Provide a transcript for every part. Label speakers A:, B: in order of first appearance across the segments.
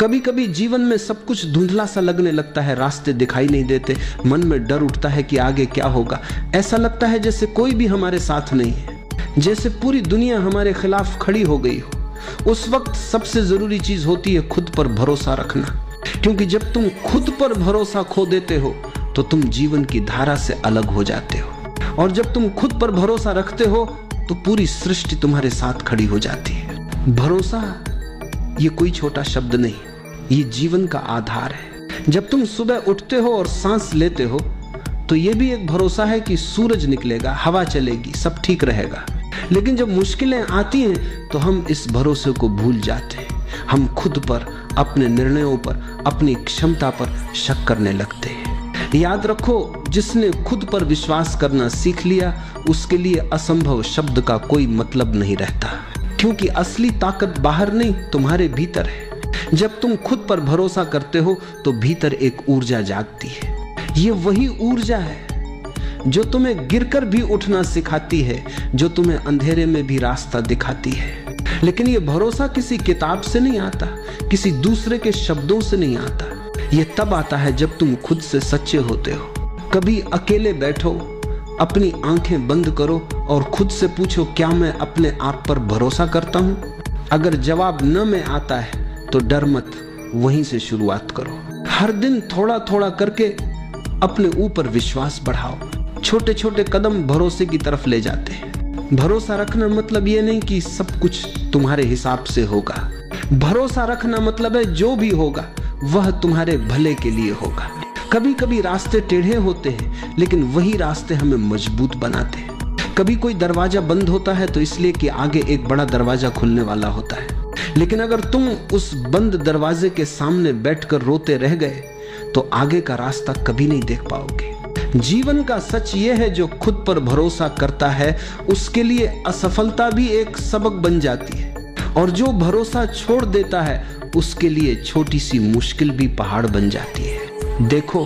A: कभी कभी जीवन में सब कुछ धुंधला सा लगने लगता है, रास्ते दिखाई नहीं देते, मन में डर उठता है कि आगे क्या होगा। ऐसा लगता है जैसे कोई भी हमारे साथ नहीं है, जैसे पूरी दुनिया हमारे खिलाफ खड़ी हो गई हो। उस वक्त सबसे जरूरी चीज होती है खुद पर भरोसा रखना, क्योंकि जब तुम खुद पर भरोसा खो देते हो तो तुम जीवन की धारा से अलग हो जाते हो, और जब तुम खुद पर भरोसा रखते हो तो पूरी सृष्टि तुम्हारे साथ खड़ी हो जाती है। भरोसा ये कोई छोटा शब्द नहीं, ये जीवन का आधार है। जब तुम सुबह उठते हो और सांस लेते हो तो ये भी एक भरोसा है कि सूरज निकलेगा, हवा चलेगी, सब ठीक रहेगा। लेकिन जब मुश्किलें आती हैं तो हम इस भरोसे को भूल जाते हैं। हम खुद पर, अपने निर्णयों पर, अपनी क्षमता पर शक करने लगते हैं। याद रखो, जिसने खुद पर विश्वास करना सीख लिया उसके लिए असंभव शब्द का कोई मतलब नहीं रहता, क्योंकि असली ताकत बाहर नहीं, तुम्हारे भीतर है। जब तुम खुद पर भरोसा करते हो तो भीतर एक ऊर्जा जागती है। ये वही ऊर्जा है जो तुम्हें गिरकर भी उठना सिखाती है, जो तुम्हें अंधेरे में भी रास्ता दिखाती है। लेकिन ये भरोसा किसी किताब से नहीं आता, किसी दूसरे के शब्दों से नहीं आता। ये तब आता है जब तुम खुद से सच्चे होते हो। कभी अकेले बैठो, अपनी आंखें बंद करो और खुद से पूछो, क्या मैं अपने आप पर भरोसा करता हूँ? अगर जवाब न में आता है तो डर मत, वहीं से शुरुआत करो। हर दिन थोड़ा थोड़ा करके अपने ऊपर विश्वास बढ़ाओ। छोटे छोटे कदम भरोसे की तरफ ले जाते हैं। भरोसा रखना मतलब ये नहीं कि सब कुछ तुम्हारे हिसाब से होगा। भरोसा रखना मतलब है जो भी होगा वह तुम्हारे भले के लिए होगा। कभी कभी रास्ते टेढ़े होते हैं, लेकिन वही रास्ते हमें मजबूत बनाते हैं। कभी कोई दरवाजा बंद होता है तो इसलिए कि आगे एक बड़ा दरवाजा खुलने वाला होता है। लेकिन अगर तुम उस बंद दरवाजे के सामने बैठकर रोते रह गए तो आगे का रास्ता कभी नहीं देख पाओगे। जीवन का सच ये है, जो खुद पर भरोसा करता है उसके लिए असफलता भी एक सबक बन जाती है, और जो भरोसा छोड़ देता है उसके लिए छोटी सी मुश्किल भी पहाड़ बन जाती है। देखो,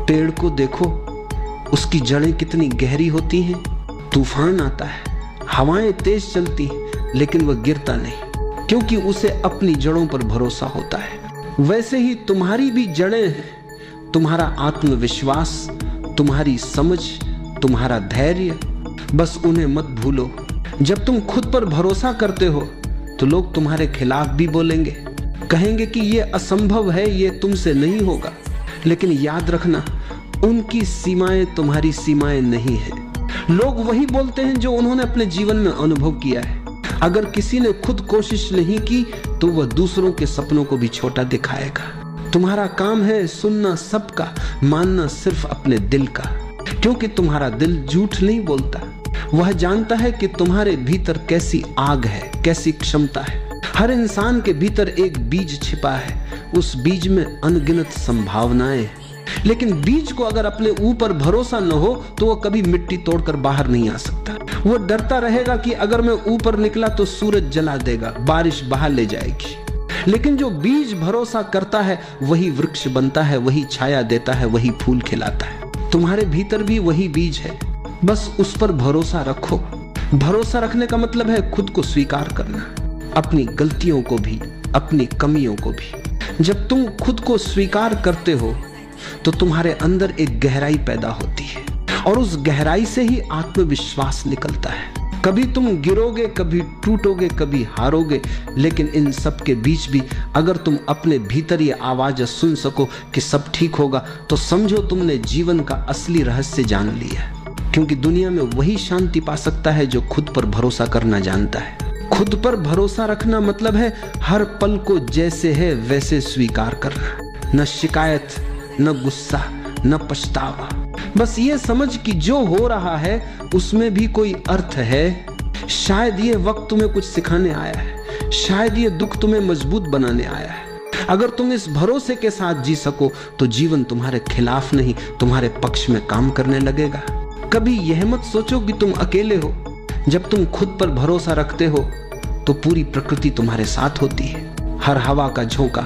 A: पेड़ को देखो, उसकी जड़ें कितनी गहरी होती हैं। तूफान आता है, हवाएं तेज चलती हैं, लेकिन वह गिरता नहीं, क्योंकि उसे अपनी जड़ों पर भरोसा होता है। वैसे ही तुम्हारी भी जड़ें हैं, तुम्हारा आत्मविश्वास, तुम्हारी समझ, तुम्हारा धैर्य, बस उन्हें मत भूलो। जब तुम खुद पर भरोसा करते हो तो लोग तुम्हारे खिलाफ भी बोलेंगे, कहेंगे कि ये असंभव है, ये तुमसे नहीं होगा। लेकिन याद रखना, उनकी सीमाएं तुम्हारी सीमाएं नहीं है। लोग वही बोलते हैं जो उन्होंने अपने जीवन में अनुभव किया है। अगर किसी ने खुद कोशिश नहीं की तो वह दूसरों के सपनों को भी छोटा दिखाएगा। तुम्हारा काम है सुनना सबका, मानना सिर्फ अपने दिल का, क्योंकि तुम्हारा दिल झूठ नहीं बोलता। वह जानता है कि तुम्हारे भीतर कैसी आग है, कैसी क्षमता है। हर इंसान के भीतर एक बीज छिपा है, उस बीज में अनगिनत संभावनाएं हैं। लेकिन बीज को अगर अपने ऊपर भरोसा न हो तो वह कभी मिट्टी तोड़कर बाहर नहीं आ सकता। वो डरता रहेगा कि अगर मैं ऊपर निकला तो सूरज जला देगा, बारिश बहा ले जाएगी। लेकिन जो बीज भरोसा करता है वही वृक्ष बनता है, वही छाया देता है, वही फूल खिलाता है। तुम्हारे भीतर भी वही बीज है, बस उस पर भरोसा रखो। भरोसा रखने का मतलब है खुद को स्वीकार करना, अपनी गलतियों को भी, अपनी कमियों को भी। जब तुम खुद को स्वीकार करते हो तो तुम्हारे अंदर एक गहराई पैदा होती है, और उस गहराई से ही आत्मविश्वास निकलता है। कभी तुम गिरोगे, कभी टूटोगे, कभी हारोगे, लेकिन इन सब के बीच भी अगर तुम अपने भीतर ये आवाज सुन सको कि सब ठीक होगा, तो समझो तुमने जीवन का असली रहस्य जान लिया। क्योंकि दुनिया में वही शांति पा सकता है जो खुद पर भरोसा करना जानता है। खुद पर भरोसा रखना मतलब है हर पल को जैसे है वैसे स्वीकार करना। न शिकायत, न गुस्सा, न पछतावा। बस ये समझ कि जो हो रहा है उसमें भी कोई अर्थ है। शायद ये वक्त तुम्हें कुछ सिखाने आया है, शायद ये दुख तुम्हें मजबूत बनाने आया है। अगर तुम इस भरोसे के साथ जी सको तो जीवन तुम्हारे खिलाफ नहीं, तुम्हारे पक्ष में काम करने लगेगा। कभी यह मत सोचो कि तुम अकेले हो। जब तुम खुद पर भरोसा रखते हो तो पूरी प्रकृति तुम्हारे साथ होती है। हर हवा का झोंका,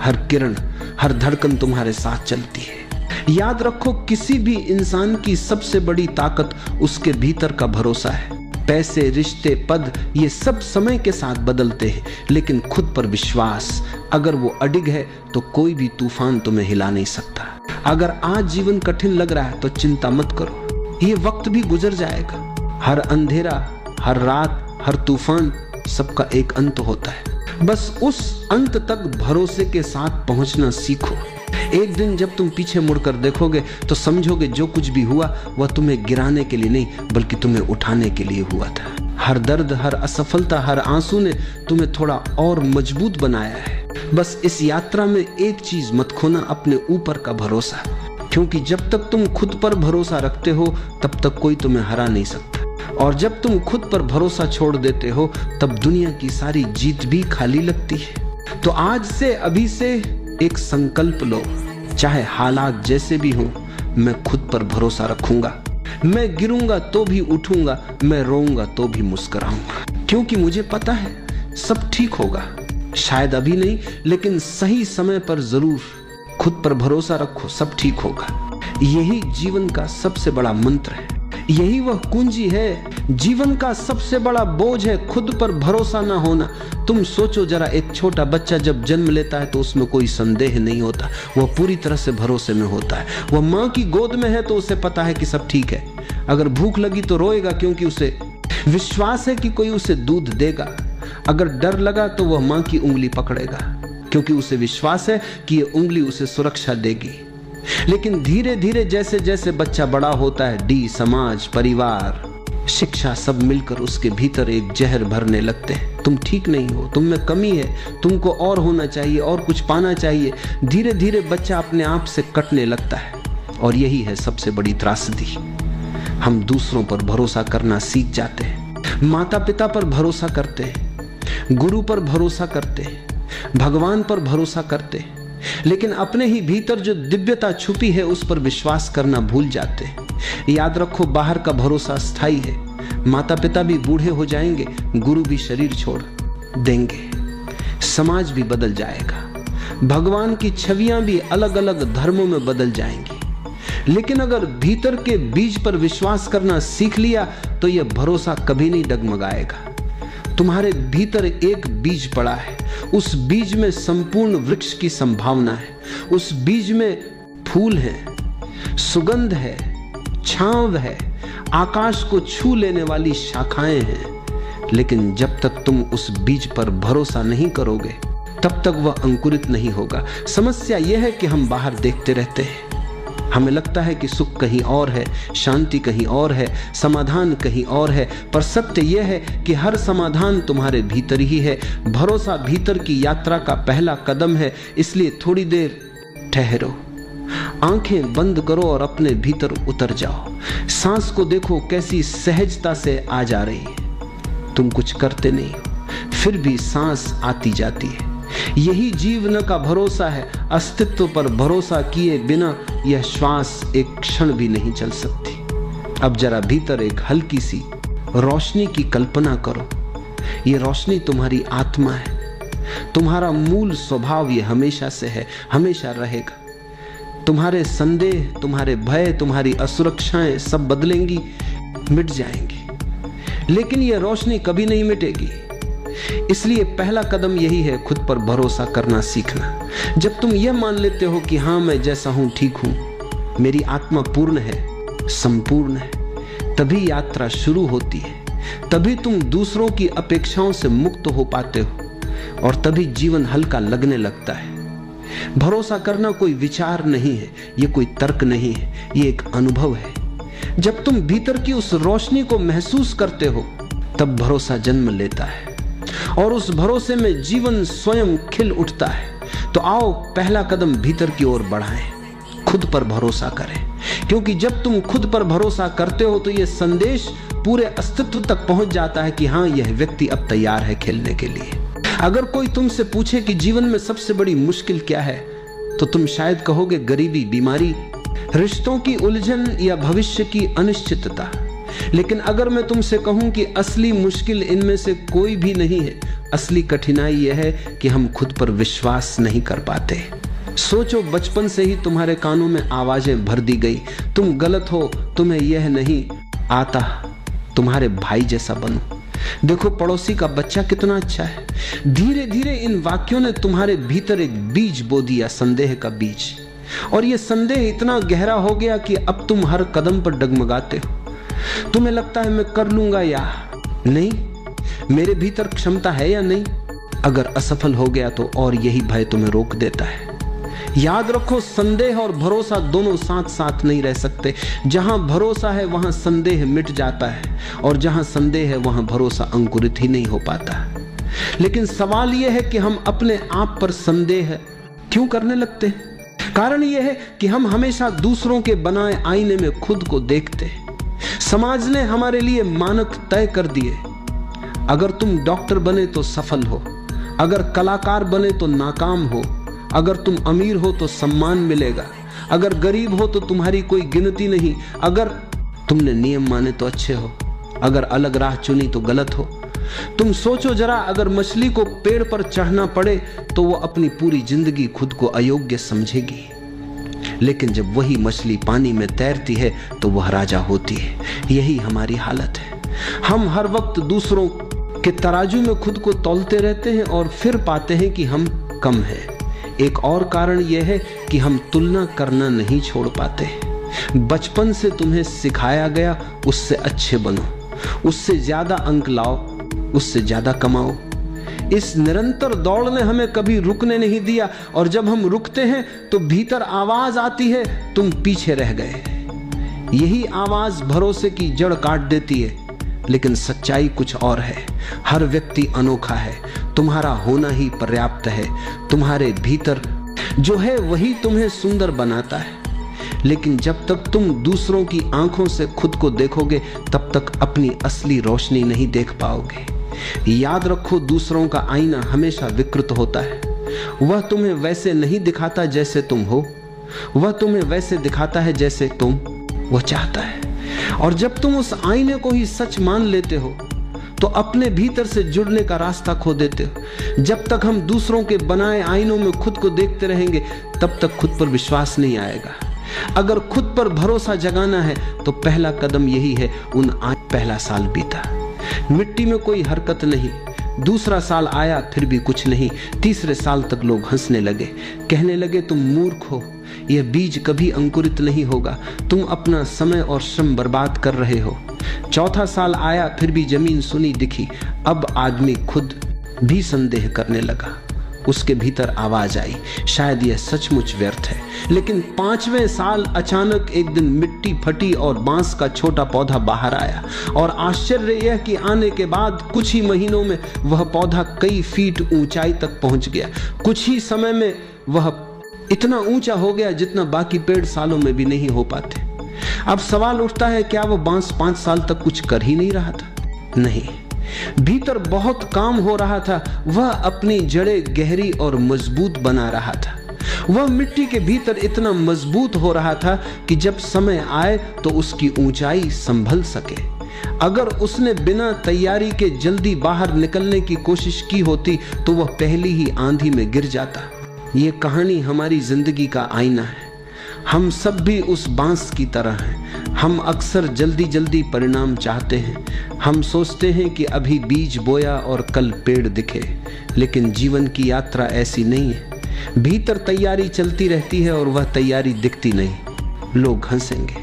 A: हर किरण, हर धड़कन तुम्हारे साथ चलती है। याद रखो, किसी भी इंसान की सबसे बड़ी ताकत उसके भीतर का भरोसा है। पैसे, रिश्ते, पद, ये सब समय के साथ बदलते हैं, लेकिन खुद पर विश्वास अगर वो अडिग है तो कोई भी तूफान तुम्हें हिला नहीं सकता। अगर आज जीवन कठिन लग रहा है तो चिंता मत करो, ये वक्त भी गुजर जाएगा। हर अंधेरा, हर रात, हर तूफान, सबका एक अंत होता है। बस उस अंत तक भरोसे के साथ पहुंचना सीखो। एक दिन जब तुम पीछे मुड़कर देखोगे तो समझोगे जो कुछ भी हुआ वह तुम्हें गिराने के लिए नहीं, बल्कि तुम्हें उठाने के लिए हुआ था। हर दर्द, हर असफलता, हर आंसू ने तुम्हें थोड़ा और मजबूत बनाया है। बस इस यात्रा में एक चीज मत खोना, अपने ऊपर का भरोसा, क्योंकि जब तक तुम खुद पर भरोसा रखते हो तब तक कोई तुम्हें हरा नहीं सकता, और जब तुम खुद पर भरोसा छोड़ देते हो तब दुनिया की सारी जीत भी खाली लगती है। तो आज से, अभी से एक संकल्प लो, चाहे हालात जैसे भी हो, मैं खुद पर भरोसा रखूंगा। मैं गिरूंगा तो भी उठूंगा, मैं रोऊंगा तो भी मुस्कुराऊंगा, क्योंकि मुझे पता है सब ठीक होगा। शायद अभी नहीं, लेकिन सही समय पर जरूर। खुद पर भरोसा रखो, सब ठीक होगा। यही जीवन का सबसे बड़ा मंत्र है, यही वह कुंजी है। जीवन का सबसे बड़ा बोझ है खुद पर भरोसा ना होना। तुम सोचो जरा, एक छोटा बच्चा जब जन्म लेता है तो उसमें कोई संदेह नहीं होता, वह पूरी तरह से भरोसे में होता है। वह माँ की गोद में है तो उसे पता है कि सब ठीक है। अगर भूख लगी तो रोएगा, क्योंकि उसे विश्वास है कि कोई उसे दूध देगा। अगर डर लगा तो वह माँ की उंगली पकड़ेगा, क्योंकि उसे विश्वास है कि ये उंगली उसे सुरक्षा देगी। लेकिन धीरे धीरे जैसे जैसे बच्चा बड़ा होता है, समाज, परिवार, शिक्षा, सब मिलकर उसके भीतर एक जहर भरने लगते हैं। तुम ठीक नहीं हो, तुम में कमी है, तुमको और होना चाहिए, और कुछ पाना चाहिए। धीरे धीरे बच्चा अपने आप से कटने लगता है, और यही है सबसे बड़ी त्रासदी। हम दूसरों पर भरोसा करना सीख जाते हैं, माता पिता पर भरोसा करते हैं, गुरु पर भरोसा करते हैं, भगवान पर भरोसा करते हैं, लेकिन अपने ही भीतर जो दिव्यता छुपी है उस पर विश्वास करना भूल जाते हैं। याद रखो, बाहर का भरोसा स्थायी है। माता पिता भी बूढ़े हो जाएंगे, गुरु भी शरीर छोड़ देंगे, समाज भी बदल जाएगा, भगवान की छवियां भी अलग अलग धर्मों में बदल जाएंगी। लेकिन अगर भीतर के बीज पर विश्वास करना सीख लिया तो यह भरोसा कभी नहीं डगमगाएगा। तुम्हारे भीतर एक बीज पड़ा है, उस बीज में संपूर्ण वृक्ष की संभावना है। उस बीज में फूल है, सुगंध है, छांव है, आकाश को छू लेने वाली शाखाएं हैं। लेकिन जब तक तुम उस बीज पर भरोसा नहीं करोगे तब तक वह अंकुरित नहीं होगा। समस्या यह है कि हम बाहर देखते रहते हैं, हमें लगता है कि सुख कहीं और है, शांति कहीं और है, समाधान कहीं और है, पर सत्य यह है कि हर समाधान तुम्हारे भीतर ही है। भरोसा भीतर की यात्रा का पहला कदम है, इसलिए थोड़ी देर ठहरो, आंखें बंद करो और अपने भीतर उतर जाओ। सांस को देखो कैसी सहजता से आ जा रही है। तुम कुछ करते नहीं हो, फिर भी सांस आती जाती है। यही जीवन का भरोसा है। अस्तित्व पर भरोसा किए बिना यह श्वास एक क्षण भी नहीं चल सकती। अब जरा भीतर एक हल्की सी रोशनी की कल्पना करो। ये रोशनी तुम्हारी आत्मा है, तुम्हारा मूल स्वभाव ये हमेशा से है, हमेशा रहेगा। तुम्हारे संदेह, तुम्हारे भय, तुम्हारी असुरक्षाएं सब बदलेंगी, मिट जाएंगी, लेकिन यह रोशनी कभी नहीं मिटेगी। इसलिए पहला कदम यही है, खुद पर भरोसा करना सीखना। जब तुम यह मान लेते हो कि हाँ, मैं जैसा हूं ठीक हूं, मेरी आत्मा पूर्ण है, संपूर्ण है, तभी यात्रा शुरू होती है। तभी तुम दूसरों की अपेक्षाओं से मुक्त हो पाते हो, और तभी जीवन हल्का लगने लगता है। भरोसा करना कोई विचार नहीं है, ये कोई तर्क नहीं है, ये एक अनुभव है। जब तुम भीतर की उस रोशनी को महसूस करते हो तब भरोसा जन्म लेता है, और उस भरोसे में जीवन स्वयं खिल उठता है। तो आओ पहला कदम भीतर की ओर बढ़ाएं, खुद पर भरोसा करें, क्योंकि जब तुम खुद पर भरोसा करते हो तो यह संदेश पूरे अस्तित्व तक पहुंच जाता है कि हाँ, यह व्यक्ति अब तैयार है खेलने के लिए। अगर कोई तुमसे पूछे कि जीवन में सबसे बड़ी मुश्किल क्या है, तो तुम शायद कहोगे गरीबी, बीमारी, रिश्तों की उलझन या भविष्य की अनिश्चितता। लेकिन अगर मैं तुमसे कहूं कि असली मुश्किल इनमें से कोई भी नहीं है, असली कठिनाई यह है कि हम खुद पर विश्वास नहीं कर पाते। सोचो, बचपन से ही तुम्हारे कानों में आवाजें भर दी गई, तुम गलत हो, तुम्हें यह नहीं आता, तुम्हारे भाई जैसा बनूं। देखो पड़ोसी का बच्चा कितना अच्छा है। धीरे धीरे इन वाक्यों ने तुम्हारे भीतर एक बीज बो दिया, संदेह का बीज। और यह संदेह इतना गहरा हो गया कि अब तुम हर कदम पर डगमगाते हो। तुम्हें लगता है मैं कर लूंगा या नहीं, मेरे भीतर क्षमता है या नहीं। अगर असफल हो गया तो और यही भय तुम्हें रोक देता है। याद रखो, संदेह और भरोसा दोनों साथ साथ नहीं रह सकते। जहां भरोसा है वहां संदेह मिट जाता है, और जहां संदेह है वहां भरोसा अंकुरित ही नहीं हो पाता। लेकिन सवाल यह है कि हम अपने आप पर संदेह क्यों करने लगते हैं? कारण यह है कि हम हमेशा दूसरों के बनाए आईने में खुद को देखते हैं। समाज ने हमारे लिए मानक तय कर दिए। अगर तुम डॉक्टर बने तो सफल हो, अगर कलाकार बने तो नाकाम हो, अगर तुम अमीर हो तो सम्मान मिलेगा, अगर गरीब हो तो तुम्हारी कोई गिनती नहीं, अगर तुमने नियम माने तो अच्छे हो, अगर अलग राह चुनी तो गलत हो। तुम सोचो जरा, अगर मछली को पेड़ पर चढ़ना पड़े तो वो अपनी पूरी जिंदगी खुद को अयोग्य समझेगी, लेकिन जब वही मछली पानी में तैरती है तो वह राजा होती है। यही हमारी हालत है। हम हर वक्त दूसरों के तराजू में खुद को तौलते रहते हैं और फिर पाते हैं कि हम कम हैं। एक और कारण यह है कि हम तुलना करना नहीं छोड़ पाते। बचपन से तुम्हें सिखाया गया उससे अच्छे बनो, उससे ज्यादा अंक लाओ, उससे ज्यादा कमाओ। इस निरंतर दौड़ ने हमें कभी रुकने नहीं दिया, और जब हम रुकते हैं तो भीतर आवाज आती है, तुम पीछे रह गए। यही आवाज भरोसे की जड़ काट देती है। लेकिन सच्चाई कुछ और है। हर व्यक्ति अनोखा है, तुम्हारा होना ही पर्याप्त है। तुम्हारे भीतर जो है वही तुम्हें सुंदर बनाता है। लेकिन जब तक तुम दूसरों की आंखों से खुद को देखोगे तब तक अपनी असली रोशनी नहीं देख पाओगे। याद रखो, दूसरों का आईना हमेशा विकृत होता है। वह तुम्हें वैसे नहीं दिखाता जैसे तुम हो, वह तुम्हें वैसे दिखाता है जैसे वह चाहता है। और जब तुम उस आईने को ही सच मान लेते हो तो अपने भीतर से जुड़ने का रास्ता खो देते हो। जब तक हम दूसरों के बनाए आईनों में खुद को देखते रहेंगे तब तक खुद पर विश्वास नहीं आएगा। अगर खुद पर भरोसा जगाना है तो पहला कदम यही है। पहला साल बीता, मिट्टी में कोई हरकत नहीं। दूसरा साल आया, फिर भी कुछ नहीं। तीसरे साल तक लोग हंसने लगे, कहने लगे तुम मूर्ख हो, यह बीज कभी अंकुरित नहीं होगा, तुम अपना समय और श्रम बर्बाद कर रहे हो। चौथा साल आया, फिर भी जमीन सुनी दिखी। अब आदमी खुद भी संदेह करने लगा। उसके भीतर आवाज आई, शायद यह सचमुच व्यर्थ है। लेकिन पांचवें साल अचानक एक दिन मिट्टी फटी और बांस का छोटा पौधा बाहर आया। और आश्चर्य यह कि आने के बाद कुछ ही महीनों में वह पौधा कई फीट ऊंचाई तक पहुंच गया। कुछ ही समय में वह इतना ऊंचा हो गया जितना बाकी पेड़ सालों में भी नहीं हो पाते। अब सवाल उठता है, क्या वह बांस 5 साल तक कुछ कर ही नहीं रहा था? नहीं, भीतर बहुत काम हो रहा था। वह अपनी जड़ें गहरी और मजबूत बना रहा था। वह मिट्टी के भीतर इतना मजबूत हो रहा था कि जब समय आए तो उसकी ऊंचाई संभल सके। अगर उसने बिना तैयारी के जल्दी बाहर निकलने की कोशिश की होती तो वह पहली ही आंधी में गिर जाता। ये कहानी हमारी जिंदगी का आईना है। हम सब भी उस बांस की तरह हैं। हम अक्सर जल्दी जल्दी परिणाम चाहते हैं। हम सोचते हैं कि अभी बीज बोया और कल पेड़ दिखे, लेकिन जीवन की यात्रा ऐसी नहीं है। भीतर तैयारी चलती रहती है और वह तैयारी दिखती नहीं। लोग हंसेंगे,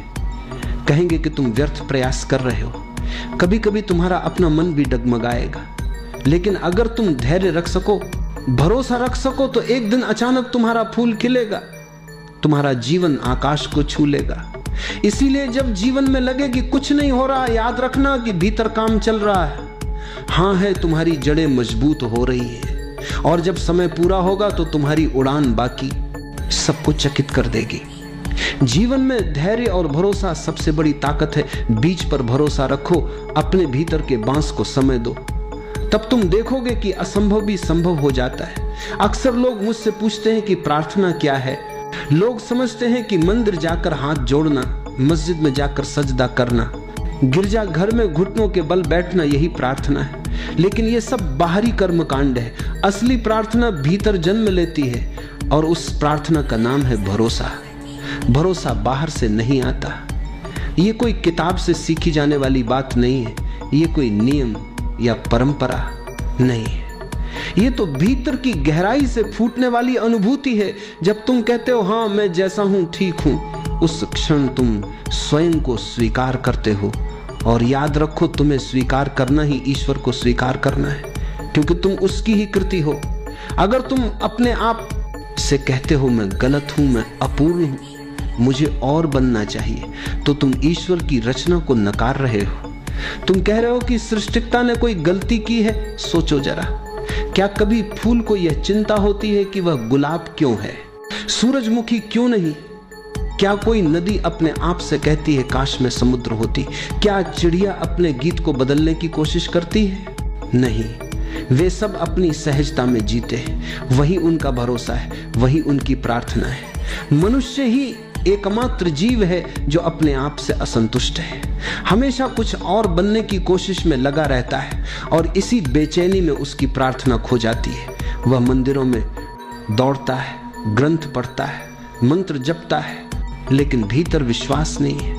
A: कहेंगे कि तुम व्यर्थ प्रयास कर रहे हो। कभी कभी तुम्हारा अपना मन भी डगमगाएगा, लेकिन अगर तुम धैर्य रख सको, भरोसा रख सको, तो एक दिन अचानक तुम्हारा फूल खिलेगा, तुम्हारा जीवन आकाश को छू लेगा। इसीलिए जब जीवन में लगे कि कुछ नहीं हो रहा, याद रखना कि भीतर काम चल रहा है। हाँ है, तुम्हारी जड़ें मजबूत हो रही हैं, और जब समय पूरा होगा तो तुम्हारी उड़ान बाकी सबको चकित कर देगी। जीवन में धैर्य और भरोसा सबसे बड़ी ताकत है। बीज पर भरोसा रखो, अपने भीतर के बांस को समय दो, तब तुम देखोगे कि असंभव भी संभव हो जाता है। अक्सर लोग मुझसे पूछते हैं कि प्रार्थना क्या है। लोग समझते हैं कि मंदिर जाकर हाथ जोड़ना, मस्जिद में जाकर सजदा करना, गिरजा घर में घुटनों के बल बैठना यही प्रार्थना है। लेकिन ये सब बाहरी कर्मकांड है। असली प्रार्थना भीतर जन्म लेती है, और उस प्रार्थना का नाम है भरोसा। भरोसा बाहर से नहीं आता। ये कोई किताब से सीखी जाने वाली बात नहीं है, ये कोई नियम या परंपरा नहीं है। ये तो भीतर की गहराई से फूटने वाली अनुभूति है। जब तुम कहते हो हाँ मैं जैसा हूं ठीक हूं, उस क्षण तुम स्वयं को स्वीकार करते हो। और याद रखो, तुम्हें स्वीकार करना ही ईश्वर को स्वीकार करना है, क्योंकि तुम उसकी ही कृति हो। अगर तुम अपने आप से कहते हो मैं गलत हूं, मैं अपूर्ण हूं, मुझे और बनना चाहिए, तो तुम ईश्वर की रचना को नकार रहे हो। तुम कह रहे हो कि सृष्टिकर्ता ने कोई गलती की है। सोचो जरा, क्या कभी फूल को यह चिंता होती है कि वह गुलाब क्यों है, सूरजमुखी क्यों नहीं? क्या कोई नदी अपने आप से कहती है काश में समुद्र होती? क्या चिड़िया अपने गीत को बदलने की कोशिश करती है? नहीं, वे सब अपनी सहजता में जीते हैं। वही उनका भरोसा है, वही उनकी प्रार्थना है। मनुष्य ही एकमात्र जीव है जो अपने आप से असंतुष्ट है, हमेशा कुछ और बनने की कोशिश में लगा रहता है, और इसी बेचैनी में उसकी प्रार्थना खो जाती है। वह मंदिरों में दौड़ता है, ग्रंथ पढ़ता है, मंत्र जपता है, लेकिन भीतर विश्वास नहीं है।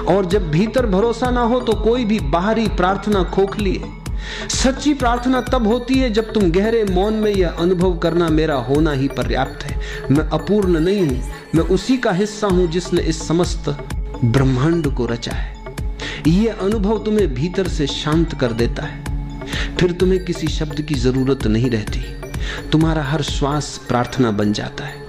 A: और जब भीतर भरोसा ना हो तो कोई भी बाहरी प्रार्थना खोखली है। सच्ची प्रार्थना तब होती है जब तुम गहरे मौन में यह अनुभव करना मेरा होना ही पर्याप्त है, मैं अपूर्ण नहीं हूं, मैं उसी का हिस्सा हूं जिसने इस समस्त ब्रह्मांड को रचा है। यह अनुभव तुम्हें भीतर से शांत कर देता है। फिर तुम्हें किसी शब्द की जरूरत नहीं रहती। तुम्हारा हर श्वास प्रार्थना बन जाता है,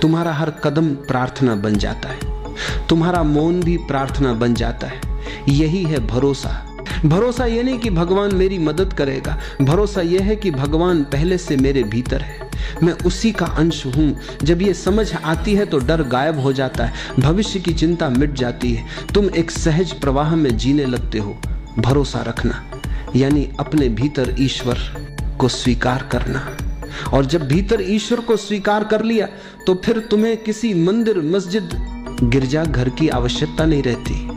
A: तुम्हारा हर कदम प्रार्थना बन जाता है, तुम्हारा मौन भी प्रार्थना बन जाता है। यही है भरोसा। भरोसा यह नहीं कि भगवान मेरी मदद करेगा, भरोसा यह है कि भगवान पहले से मेरे भीतर है, मैं उसी का अंश हूं। जब ये समझ आती है तो डर गायब हो जाता है, भविष्य की चिंता मिट जाती है, तुम एक सहज प्रवाह में जीने लगते हो। भरोसा रखना यानी अपने भीतर ईश्वर को स्वीकार करना। और जब भीतर ईश्वर को स्वीकार कर लिया तो फिर तुम्हें किसी मंदिर, मस्जिद, गिरजाघर की आवश्यकता नहीं रहती।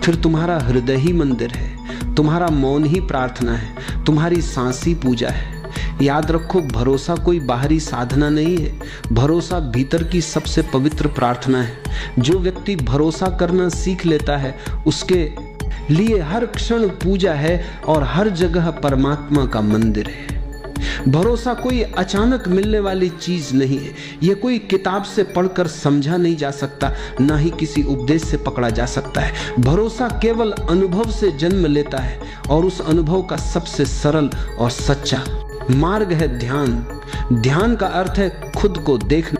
A: फिर तुम्हारा हृदय ही मंदिर है, तुम्हारा मौन ही प्रार्थना है, तुम्हारी सांस ही पूजा है। याद रखो, भरोसा कोई बाहरी साधना नहीं है, भरोसा भीतर की सबसे पवित्र प्रार्थना है। जो व्यक्ति भरोसा करना सीख लेता है उसके लिए हर क्षण पूजा है और हर जगह परमात्मा का मंदिर है। भरोसा कोई अचानक मिलने वाली चीज नहीं है, यह कोई किताब से पढ़कर समझा नहीं जा सकता, ना ही किसी उपदेश से पकड़ा जा सकता है। भरोसा केवल अनुभव से जन्म लेता है, और उस अनुभव का सबसे सरल और सच्चा मार्ग है ध्यान। ध्यान का अर्थ है खुद को देखना।